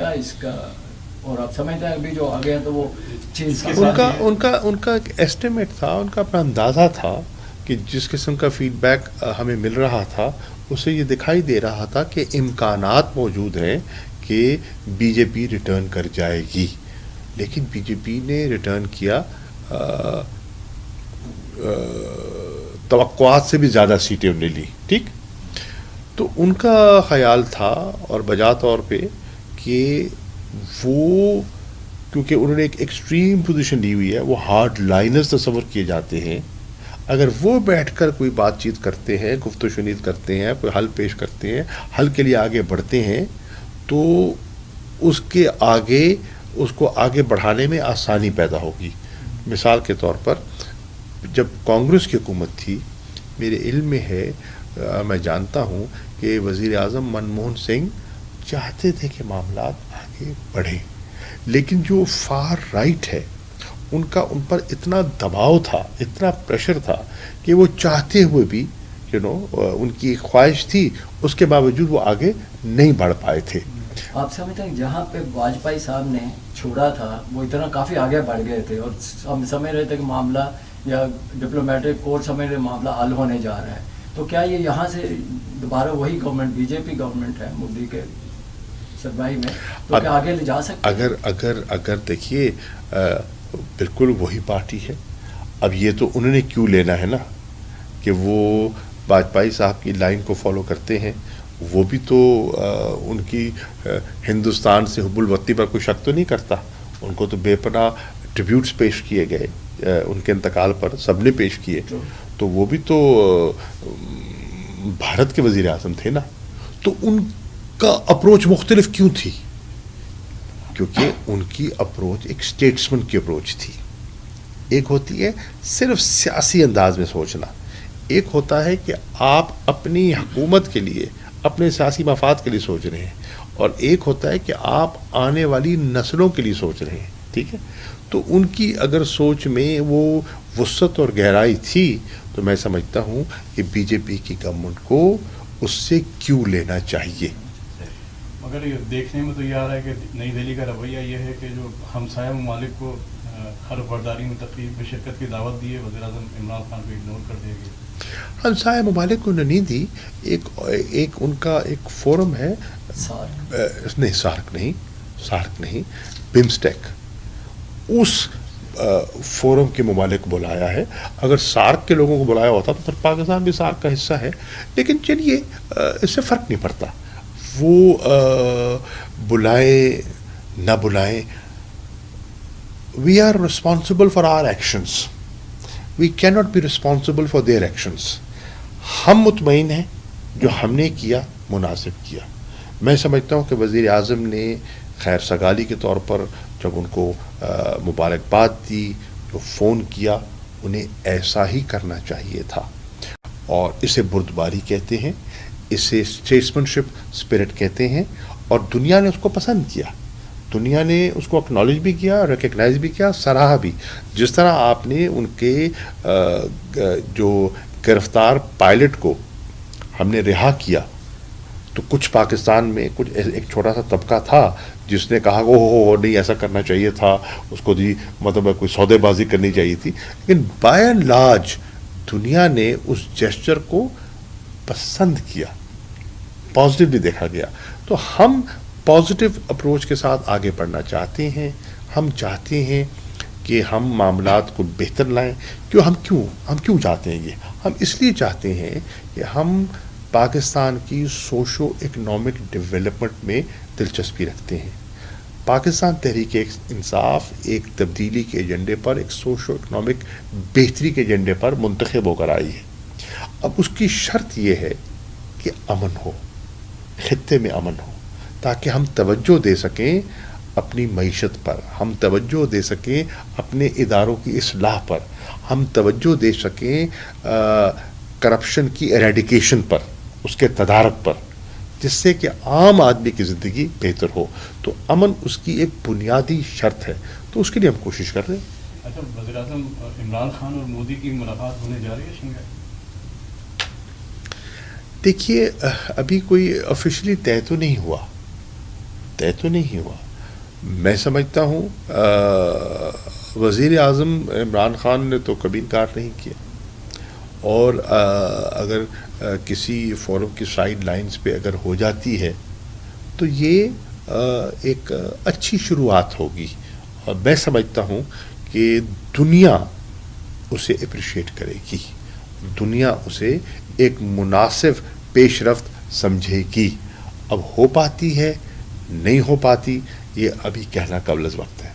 کیا اس کا، اور آپ سمجھتے ہیں ابھی جو آگے ہیں تو وہ چیز ان کا ایک ایسٹیمیٹ تھا، ان کا اپنا اندازہ تھا کہ جس قسم کا فیڈ بیک ہمیں مل رہا تھا اس سے یہ دکھائی دے رہا تھا کہ امکانات موجود ہیں کہ بی جے پی ریٹرن کر جائے گی، لیکن بی جے پی نے ریٹرن کیا توقعات سے بھی زیادہ سیٹیں انہیں لی، ٹھیک. تو ان کا خیال تھا اور بجا طور پہ کہ وہ کیونکہ انہوں نے ایک ایکسٹریم پوزیشن لی ہوئی ہے، وہ ہارڈ لائنرز تصور کیے جاتے ہیں، اگر وہ بیٹھ کر کوئی بات چیت کرتے ہیں، گفت و شنید کرتے ہیں، کوئی حل پیش کرتے ہیں، حل کے لیے آگے بڑھتے ہیں، تو اس کو آگے بڑھانے میں آسانی پیدا ہوگی. مثال کے طور پر جب کانگریس کی حکومت تھی، میرے علم میں ہے، میں جانتا ہوں کہ وزیر اعظم منموہن سنگھ چاہتے تھے کہ معاملات آگے بڑھیں، لیکن جو فار رائٹ ہے ان پر اتنا دباؤ تھا، اتنا پریشر تھا کہ وہ چاہتے ہوئے بھی ان کی خواہش تھی، اس کے باوجود وہ آگے نہیں بڑھ پائے تھے. آپ سمجھتے ہیں جہاں پہ واجپئی صاحب نے چھوڑا تھا وہ اتنا کافی آگے بڑھ گئے تھے، اور ہم سمجھ رہے تھے کہ معاملہ یا ڈپلومیٹک کورٹ سمجھ رہے معاملہ حل ہونے جا رہا ہے، تو کیا یہ یہاں سے دوبارہ وہی government B J P government ہے مودی کے سربراہی میں، تو کیا آگے لے جا سکتے؟ اگر دیکھیے بالکل وہی پارٹی ہے. اب یہ تو انہوں نے کیوں لینا ہے نا کہ وہ واجپئی صاحب کی لائن کو فالو کرتے ہیں، وہ بھی تو ان کی ہندوستان سے حب الوطنی پر کوئی شک تو نہیں کرتا. ان کو تو بے پناہ ٹریبیوٹس پیش کیے گئے ان کے انتقال پر، سب نے پیش کیے، تو وہ بھی تو بھارت کے وزیر اعظم تھے نا. تو ان کا اپروچ مختلف کیوں تھی؟ کیونکہ ان کی اپروچ ایک اسٹیٹسمن کی اپروچ تھی. ایک ہوتی ہے صرف سیاسی انداز میں سوچنا، ایک ہوتا ہے کہ آپ اپنی حکومت کے لیے، اپنے سیاسی مفاد کے لیے سوچ رہے ہیں، اور ایک ہوتا ہے کہ آپ آنے والی نسلوں کے لیے سوچ رہے ہیں. ٹھیک ہے، تو ان کی اگر سوچ میں وہ وسعت اور گہرائی تھی تو میں سمجھتا ہوں کہ بی جے پی کی گورنمنٹ کو اس سے کیوں لینا چاہیے. مگر یہ دیکھنے میں تو یہ آ رہا ہے کہ نئی دہلی کا رویہ یہ ہے کہ جو ہمسایہ ممالک کو حلف برداری میں تقریب میں شرکت کی دعوت دی ہے، وزیر اعظم عمران خان کو اگنور کر دیا گیا. ہمسایہ ممالک کو نہیں دی. ایک ان کا ایک فورم ہے، سارک نہیں، بمسٹیک، اس فورم کے ممالک کو بلایا ہے. اگر سارک کے لوگوں کو بلایا ہوتا تو پھر پاکستان بھی سارک کا حصہ ہے. لیکن چلیے اس سے فرق نہیں پڑتا، وہ بلائیں نہ بلائیں، we are responsible for our actions, we can not be responsible for their actions. ہم مطمئن ہیں جو ہم نے کیا مناسب کیا. میں سمجھتا ہوں کہ وزیر اعظم نے خیر سگالی کے طور پر جب ان کو مبارکباد دی، جو فون کیا، انہیں ایسا ہی کرنا چاہیے تھا. اور اسے بردباری کہتے ہیں، اسے اسٹیٹسمین شپ اسپرٹ کہتے ہیں، اور دنیا نے اس کو پسند کیا، دنیا نے اس کو اکنالج بھی کیا، ریکگنائز بھی کیا، سراہا بھی. جس طرح آپ نے ان کے جو گرفتار پائلٹ کو ہم نے رہا کیا، تو کچھ پاکستان میں کچھ ایک چھوٹا سا طبقہ تھا جس نے کہا ہو نہیں ایسا کرنا چاہیے تھا، اس کو مطلب کوئی سودے بازی کرنی چاہیے تھی. لیکن بائی اینڈ لارج دنیا نے اس جیسچر کو پسند کیا، پازیٹیولی دیکھا گیا. تو ہم پازیٹیو اپروچ کے ساتھ آگے بڑھنا چاہتے ہیں. ہم چاہتے ہیں کہ ہم معاملات کو بہتر لائیں. ہم کیوں چاہتے ہیں یہ؟ ہم اس لیے چاہتے ہیں کہ ہم پاکستان کی سوشو اکنامک ڈیولپمنٹ میں دلچسپی رکھتے ہیں. پاکستان تحریک انصاف ایک تبدیلی کے ایجنڈے پر، ایک سوشو اکنامک بہتری کے ایجنڈے پر منتخب ہو کر آئی ہے. اب اس کی شرط یہ ہے کہ امن ہو، خطے میں امن ہو، تاکہ ہم توجہ دے سکیں اپنی معیشت پر، ہم توجہ دے سکیں اپنے اداروں کی اصلاح پر، ہم توجہ دے سکیں کرپشن کی ایریڈیکیشن پر، اس کے تدارک پر، جس سے کہ عام آدمی کی زندگی بہتر ہو. تو امن اس کی ایک بنیادی شرط ہے، تو اس کے لیے ہم کوشش کر رہے ہیں. اچھا، وزیر اعظم عمران خان اور مودی کی ملاقات ہونے جا رہی ہے شنگھائی؟ دیکھیے ابھی کوئی آفیشلی طے تو نہیں ہوا، طے تو نہیں ہوا. میں سمجھتا ہوں وزیر اعظم عمران خان نے تو کبھی انکار نہیں کیا, اور اگر کسی فورم کی سائیڈ لائنز پہ اگر ہو جاتی ہے تو یہ ایک اچھی شروعات ہوگی, اور میں سمجھتا ہوں کہ دنیا اسے اپریشیٹ کرے گی, دنیا اسے ایک مناسب پیش رفت سمجھے گی. اب ہو پاتی ہے نہیں ہو پاتی یہ ابھی کہنا قبل از وقت ہے.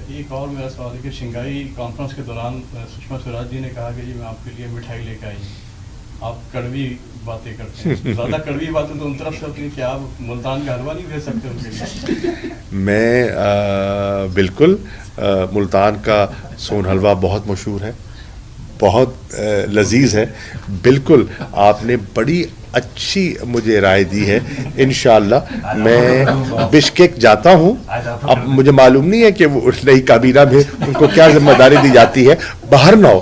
ایک اور میرا سوال ہے کہ شنگھائی کانفرنس کے دوران سشما سوراج جی نے کہا کہ جی میں آپ کے لیے مٹھائی لے کے آئی ہوں, آپ کڑوی باتیں کرتے ہیں, زیادہ کڑوی باتیں تو ان طرف سے ہوتی ہیں کہ آپ ملتان کا حلوہ نہیں دے سکتے ان کے لیے؟ میں بالکل, ملتان کا سون حلوہ بہت مشہور ہے, بہت لذیذ ہے. بالکل آپ نے بڑی اچھی مجھے رائے دی ہے. انشاءاللہ میں بشکیک جاتا ہوں. اب مجھے معلوم نہیں ہے کہ وہ نئی کابینہ میں ان کو کیا ذمہ داری دی جاتی ہے. باہر نہ ہو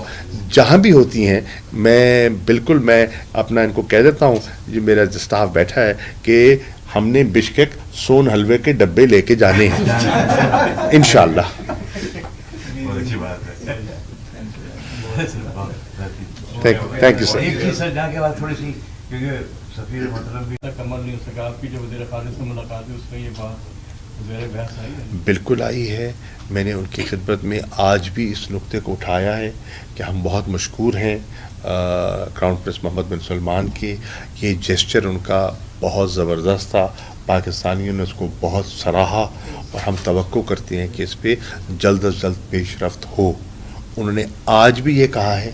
جہاں بھی ہوتی ہیں میں بالکل میں اپنا ان کو کہہ دیتا ہوں, جو میرا اسٹاف بیٹھا ہے, کہ ہم نے بشکیک سون حلوے کے ڈبے لے کے جانے ہیں انشاءاللہ. Thank you sir. ایک چیز سر جہاں کے بعد تھوڑی سی, کیونکہ سفیر مطلب بھی کمل نہیں ہو سکا, آپ کی جو وزیر خارجہ سے ملاقات ہے اس میں یہ بات زیر بحث آئی ہے؟ بالکل آئی ہے. میں نے ان کی خدمت میں آج بھی اس نقطے کو اٹھایا ہے کہ ہم بہت مشکور ہیں کراؤن پرنس محمد بن سلمان کے. یہ جیسچر ان کا بہت زبردست تھا, پاکستانیوں نے اس کو بہت سراہا, اور ہم توقع کرتے ہیں کہ اس پہ جلد از جلد پیش رفت ہو. انہوں نے آج بھی یہ کہا ہے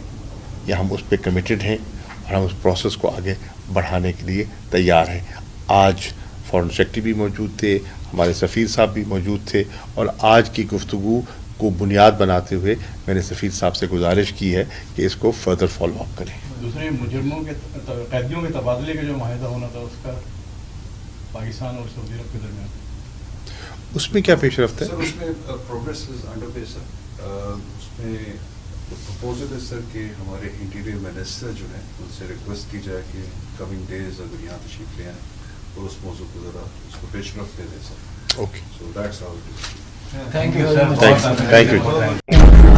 کہ ہم اس پہ کمیٹڈ ہیں اور ہم اس پروسیس کو آگے بڑھانے کے لیے تیار ہیں. آج فارن سیکرٹری بھی موجود تھے, ہمارے سفیر صاحب بھی موجود تھے, اور آج کی گفتگو کو بنیاد بناتے ہوئے میں نے سفیر صاحب سے گزارش کی ہے کہ اس کو فردر فالو اپ کریں. دوسرے مجرموں کے قیدیوں کے تبادلے کا جو معاہدہ ہونا تھا اس کا پاکستان اور سعودی عرب کے درمیان, اس میں کیا پیش رفت ہے؟ سر اس میں پروگریس از انڈر وے سر. اس میں پرپوزل ہے سر کہ ہمارے انٹیریئر منسٹر جو ہیں ان سے ریکویسٹ کی جائے کہ کمنگ ڈیز اگر یہاں تشریف لے آئیں اور اس موضوع کو ذرا اس کو پیش رفت دے دیں sir. Okay, so that's how it is. Thank you. Thank you.